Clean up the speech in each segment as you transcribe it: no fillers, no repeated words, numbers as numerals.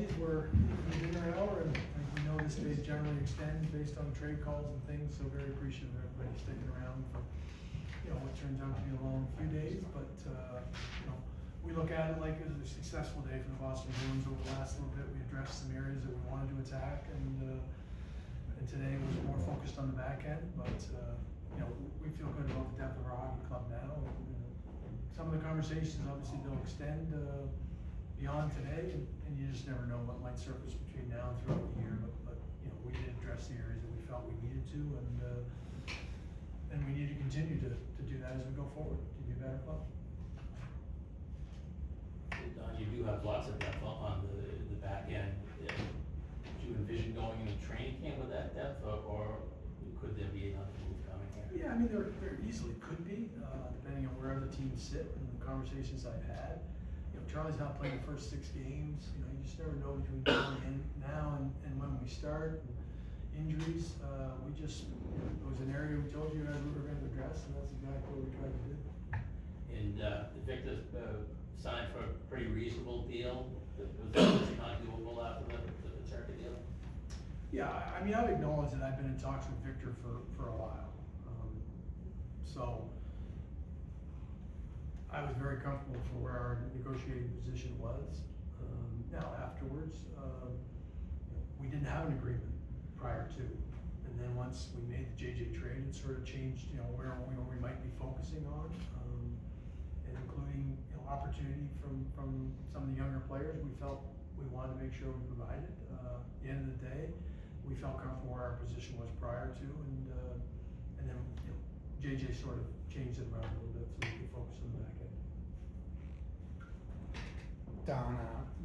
days, we're in the dinner hour, and we know this day generally extends based on trade calls and things, so very appreciative of everybody sticking around for, what turns out to be a long few days, but, we look at it like it was a successful day for the Boston Bruins over the last little bit. We addressed some areas that we wanted to attack, and today was more focused on the back end, but, we feel good about the depth of our hockey club now, and some of the conversations, obviously, they'll extend, beyond today, and you just never know what might surface between now and throughout the year, but we did address the areas that we felt we needed to, and we need to continue to do that as we go forward, to be a better club. You do have lots of depth on the back end. Do you envision going into training camp with that depth, or could there be another move coming here? Yeah, I mean, there easily could be, depending on where the teams sit and the conversations I've had. Charlie's not playing the first 6 games. You just never know between now and when we start. And injuries, it was an area we told you guys we were going to address, and that's exactly what we tried to do. And Victor signed for a pretty reasonable deal. Was that not doable after the Paterka deal? Yeah, I mean, I've acknowledged that I've been in talks with Victor for a while. So I was very comfortable for where our negotiating position was. Now afterwards, we didn't have an agreement prior to, and then once we made the JJ trade, it sort of changed, where we might be focusing on, and including, opportunity from some of the younger players. We felt we wanted to make sure we provided. At the end of the day, we felt comfortable where our position was prior to, and then, JJ sort of changed it around a little bit so we could focus on the back end. Don,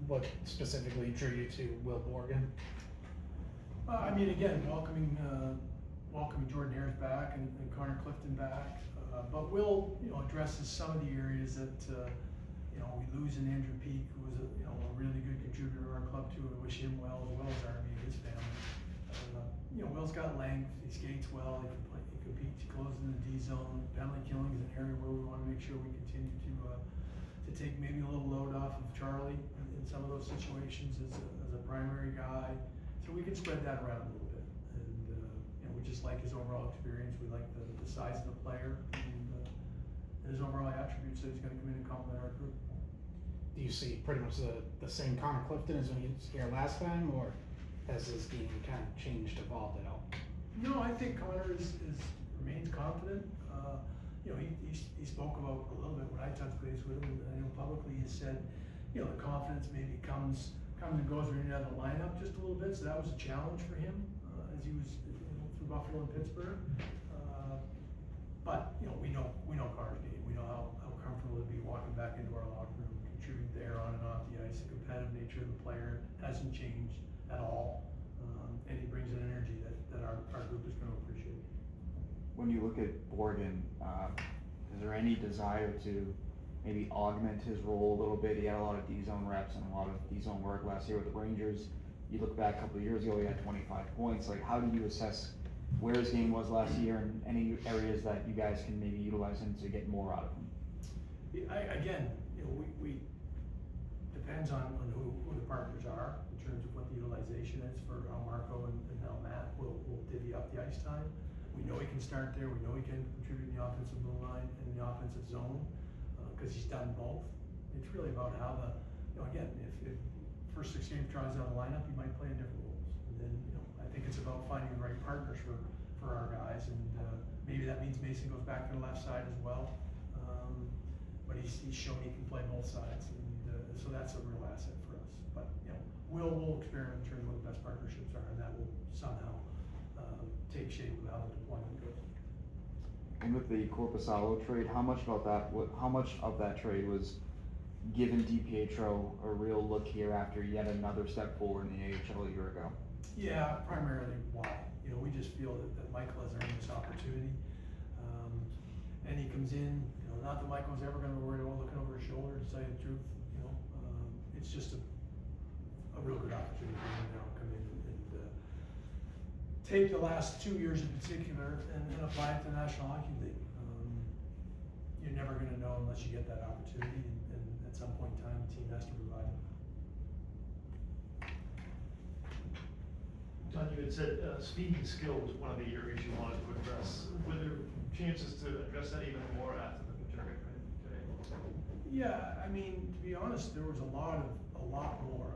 what specifically drew you to Will Borgen? I mean, again, welcoming Jordan Ayers back and Connor Clifton back, but Will, addresses some of the areas that, we lose in Andrew Peak, who was a really good contributor to our club too, and wish him well as Army and his family. Will's got length, he skates well, he can play, he competes, he closes in the D zone. Penalty killing is an area where we want to make sure we continue to take maybe a little load off of Charlie in some of those situations as a primary guy, so we can spread that around a little bit. And we just like his overall experience. We like the size of the player and his overall attributes that he's going to come in and complement our group. Do you see pretty much the same Connor Clifton as when he was here last time, or has his game kind of changed, evolved at all? No, I think Connor remains confident. He spoke about a little bit when I touched base with him, and I know publicly he said, the confidence maybe comes and goes when you're out of the lineup just a little bit. So that was a challenge for him as he was through Buffalo and Pittsburgh. But we know Connor's game. We know how comfortable it'd be walking back into our locker room, contributing there on and off the ice. The competitive nature of the player hasn't changed at all, and he brings an energy that our group is going to appreciate. When you look at Borgen, is there any desire to maybe augment his role a little bit? He had a lot of D-zone reps and a lot of D-zone work last year with the Rangers. You look back a couple of years ago, he had 25 points. Like, how do you assess where his game was last year and any areas that you guys can maybe utilize him to get more out of him? We depends on who the partners are in terms of what the utilization is for how Marco and how Matt will divvy up the ice time. We know he can start there. We know he can contribute in the offensive blue line and in the offensive zone because he's done both. It's really about how again, if first 6 games Charlie's out of the lineup, he might play in different roles. And then I think it's about finding the right partners for our guys, and maybe that means Mason goes back to the left side as well. But he's shown he can play both sides, and so that's a real asset for us. But we'll experiment in terms of what the best partnerships are, and that will somehow take shape with how the deployment goes. And with the Corpusalo trade, how much of that trade was giving DiPietro a real look here after yet another step forward in the AHL a year ago? Yeah, primarily why. We just feel that Michael has earned this opportunity, and he comes in. Not that Michael's ever going to be worried about looking over his shoulder, to tell you the truth. It's just a real good opportunity for him now to come in and take the last 2 years in particular and apply it to the National Hockey League. You're never going to know unless you get that opportunity, and at some point in time, the team has to provide it. Don, you had said speed and skill was one of the areas you wanted to address. Were there chances to address that even more after the tournament today? Yeah, I mean, to be honest, there was a lot more.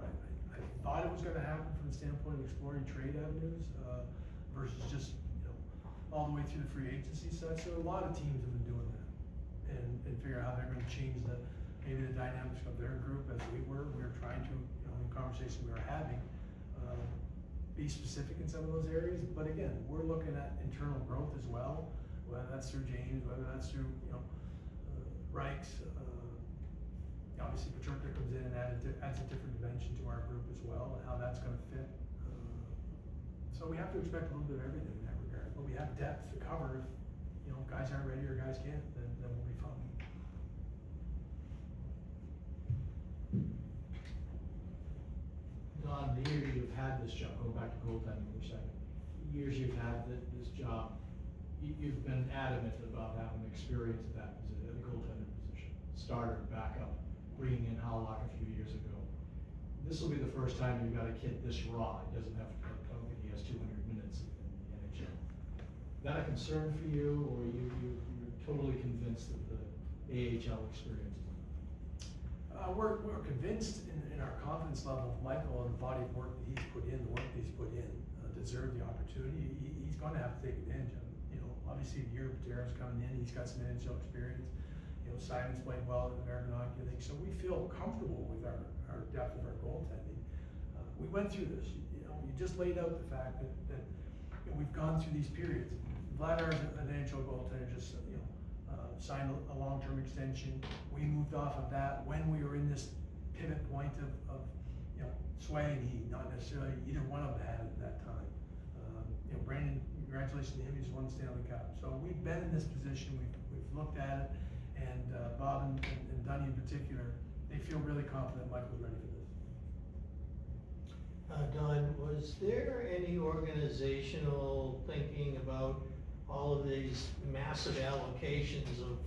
I thought it was gonna happen from the standpoint of exploring trade avenues, versus just, all the way through the free agency side. So a lot of teams have been doing that and figure out how they're gonna change maybe the dynamics of their group as we were trying to, in conversation we were having, be specific in some of those areas. But again, we're looking at internal growth as well, whether that's through James, whether that's through, Reichs, obviously Paterka comes in and adds a different dimension to our group as well, and how that's gonna fit. So we have to expect a little bit of everything in that regard, but we have depth to cover if, guys aren't ready or guys can't, then we'll be fine. Don, the years you've had this job, going back to goaltending for a second, years you've had this job, you've been adamant about having experience at that position, the goaltender position. Starter, backup, bringing in Howlock a few years ago. This will be the first time you've got a kid this raw. He doesn't have to, I don't think he has 200 minutes in the NHL. Is that a concern for you, or you're totally convinced of the AHL experience? We're convinced in our confidence level of Michael and the body of work that he's put in, the work that he's put in, deserve the opportunity. He's gonna have to take advantage of it. Obviously the year Paterka's coming in, he's got some NHL experience. Simon's played well in the American Hockey League, so we feel comfortable with our depth of our goaltending. We went through this, you just laid out the fact that we've gone through these periods. Vladar's an NHL goaltender, just, signed a long-term extension. We moved off of that when we were in this pivot point of Sway and he, not necessarily either one of them had it at that time. Brandon, congratulations to him, he's won the Stanley Cup. So we've been in this position, we've looked at it, and Bob and Dunny in particular, they feel really confident Michael's ready for this. Don, was there any organizational thinking about all of these massive allocations of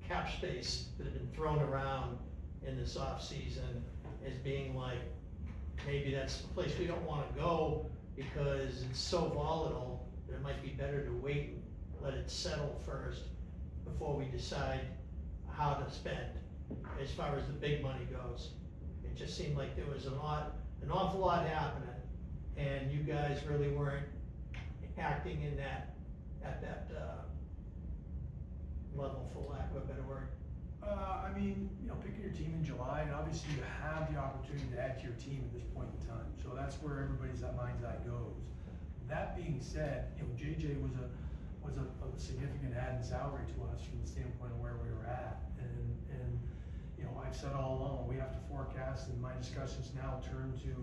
cap space that have been thrown around in this off-season as being like, maybe that's the place we don't wanna go because it's so volatile that it might be better to wait and let it settle first before we decide how to spend as far as the big money goes? It just seemed like there was an awful lot happening, and you guys really weren't acting in that, at that, level, for lack of a better word. Picking your team in July, and obviously you have the opportunity to add to your team at this point in time. So that's where everybody's mind's eye goes. That being said, JJ was a significant add in salary to us from the standpoint of where we were at. And I've said all along, we have to forecast, and my discussions now turn to,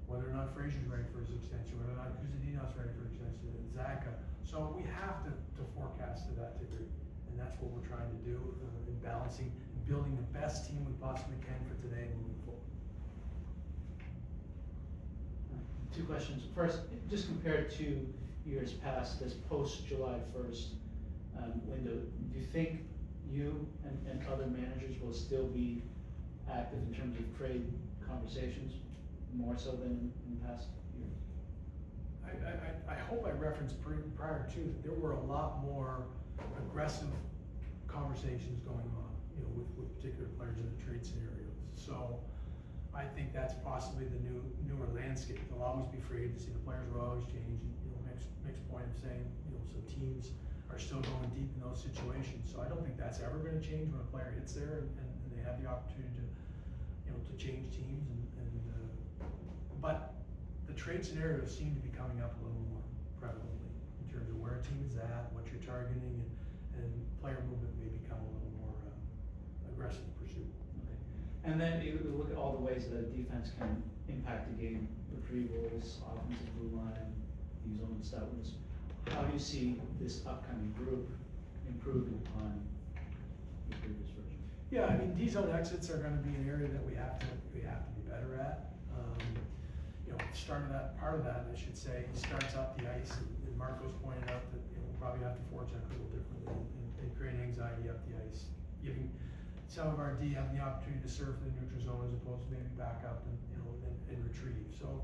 whether or not Fraser's ready for his extension, whether or not Kuzadino's ready for extension, and Zaka. So we have to forecast to that degree. And that's what we're trying to do, in balancing and building the best team we possibly can for today and moving forward. Two questions. First, just compared to years past, this post-July 1st window, do you think you and other managers will still be active in terms of trade conversations, more so than in past years? I hope I referenced prior to that there were a lot more aggressive conversations going on, with particular players in the trade scenarios. So I think that's possibly the newer landscape. There'll always be free agency, the players will always change. Makes point of saying, some teams are still going deep in those situations. So I don't think that's ever gonna change when a player hits there and they have the opportunity to change teams but the trade scenarios seem to be coming up a little more prevalently in terms of where a team is at, what you're targeting, and player movement may become a little more aggressive pursuit. Okay. And then you look at all the ways that a defense can impact the game: retrievals, offensive blue line, the zone stoutness. How do you see this upcoming group improving upon the previous version? Yeah, D-zone exits are gonna be an area that we have to be better at. Part of that, I should say, starts out the ice, and Marco's pointed out that, we'll probably have to forecheck a little differently and create anxiety up the ice. Giving some of our D having the opportunity to serve the neutral zone as opposed to maybe back up and retrieve. So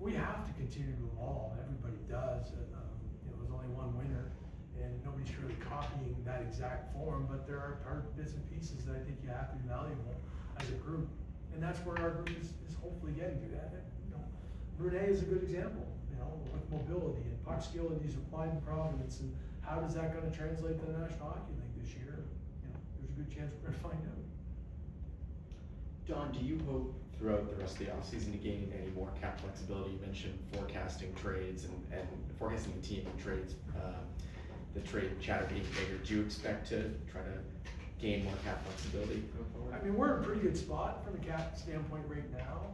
we have to continue to evolve, everybody does, there's only one winner, and nobody's really copying that exact form, but there are bits and pieces that I think you have to be valuable as a group, and that's where our group is hopefully getting to that. Brunei is a good example, with mobility and puck skill that he's applied in Providence, and how does that gonna translate to the National Hockey League this year? There's a good chance we're gonna find out. Don, do you hope throughout the rest of the offseason to gain any more cap flexibility? You mentioned forecasting trades and forecasting the team and trades, the trade chatter being bigger. Do you expect to try to gain more cap flexibility going forward? I mean, we're in a pretty good spot from a cap standpoint right now.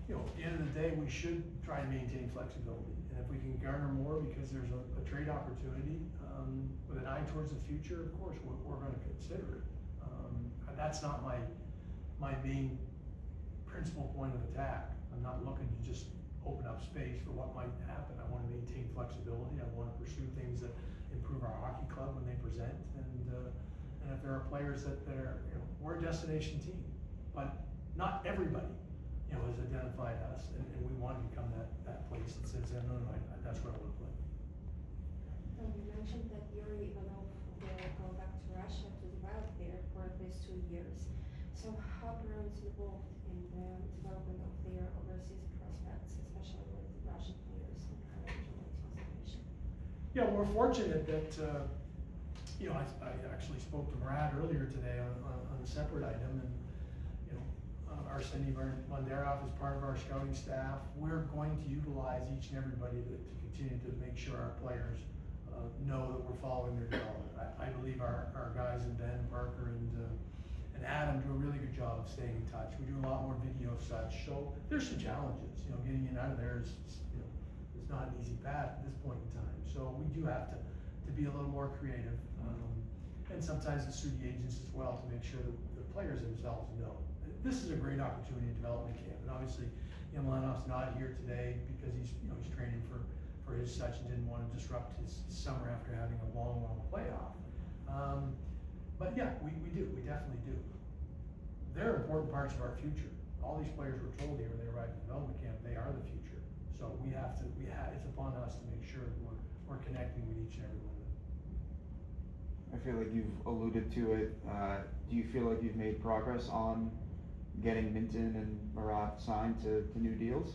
At the end of the day, we should try to maintain flexibility, and if we can garner more because there's a trade opportunity, with an eye towards the future, of course, we're gonna consider it. That's not my main principal point of attack. I'm not looking to just open up space for what might happen. I wanna maintain flexibility, I wanna pursue things that improve our hockey club when they present, and if there are players that are, we're a destination team, but not everybody, has identified us, and we want to become that place that says, no, that's where I want to play. You mentioned that you're going back to Russia to develop there for at least 2 years. So how Bruin is involved in the development of their overseas prospects, especially with Russian players and how they relate to conservation? Yeah, we're fortunate that, I actually spoke to Murad earlier today on a separate item, and Arseny Monderov is part of our scouting staff. We're going to utilize each and everybody to continue to make sure our players know that we're following their development. I believe our guys in Ben, Parker, and Adam do a really good job of staying in touch. We do a lot more video such, so there's some challenges. Getting in and out of there is not an easy path at this point in time. So we do have to be a little more creative, and sometimes it's through the agents as well to make sure that the players themselves know. This is a great opportunity in development camp, and obviously, Milanov's not here today because he's training for his such and didn't want to disrupt his summer after having a long playoff. But yeah, we definitely do. They're important parts of our future. All these players were told here when they arrived at development camp, they are the future. So it's upon us to make sure that we're connecting with each and every one of them. I feel like you've alluded to it. Do you feel like you've made progress on getting Minton and Marat signed to new deals?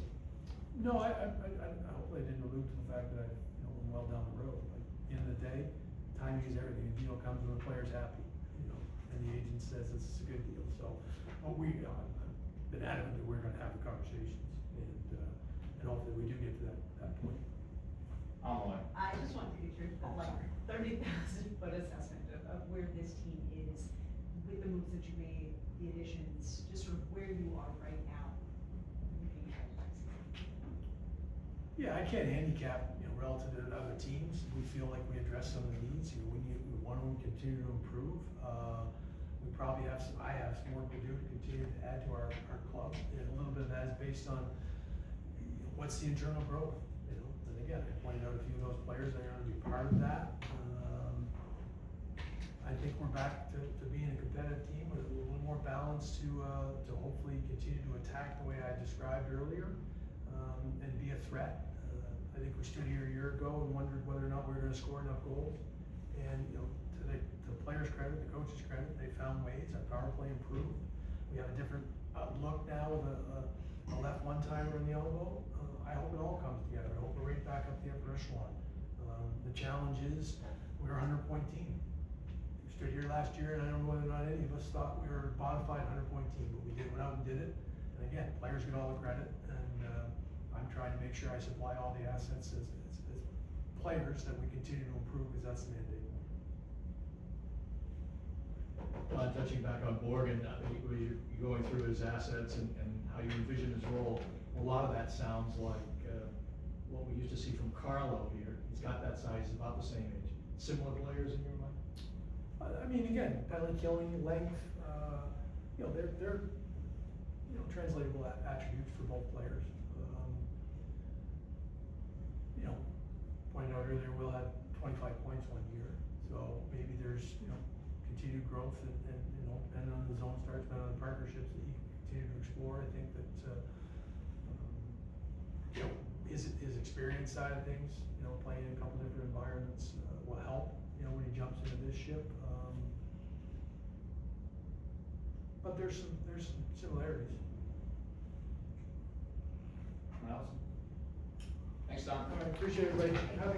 No, I hope I didn't allude to the fact that I'm well down the road. Like, at the end of the day, timing is everything. A deal comes when the player's happy, and the agent says it's a good deal. So, I've been adamant that we're gonna have the conversations, and hopefully we do get to that point. I just want to get your, 30,000 foot assessment of where this team is with the moves that you made, the additions, just sort of where you are right now. Yeah, I can't handicap, relative to other teams. We feel like we address some of the needs. We want to continue to improve. We probably I have some work to do to continue to add to our club. And a little bit of that is based on what's the internal growth, And again, I pointed out a few of those players that are going to be part of that. I think we're back to being a competitive team with a little more balance to hopefully continue to attack the way I described earlier, and be a threat. I think we stood here a year ago and wondered whether or not we were going to score enough goals. And to the players' credit, the coaches' credit, they found ways. Our power play improved. We have a different outlook now with a left one-timer in the elbow. I hope it all comes together. I hope we're right back up the upper echelon. The challenge is we're a 100-point team. We stood here last year, and I don't know whether or not any of us thought we were a bona fide 100-point team, but we went out and did it. And again, players get all the credit, and I'm trying to make sure I supply all the assets as players that we continue to improve, because that's the mandate. Touching back on Morgan, you're going through his assets and how you envision his role, a lot of that sounds like what we used to see from Carlo here. He's got that size, he's about the same age. Similar players in your mind? I mean, again, penalty killing, length, they're translatable attributes for both players. Pointed out earlier, Will had 25 points one year, so maybe there's continued growth and depending on the zone starts, depending on the partnerships that he can continue to explore. I think that, you know, his experience side of things, you know, playing in a couple different environments, will help, you know, when he jumps into this ship. But there's some similarities. Anyone else? Thanks, Don. All right, appreciate everybody. Have a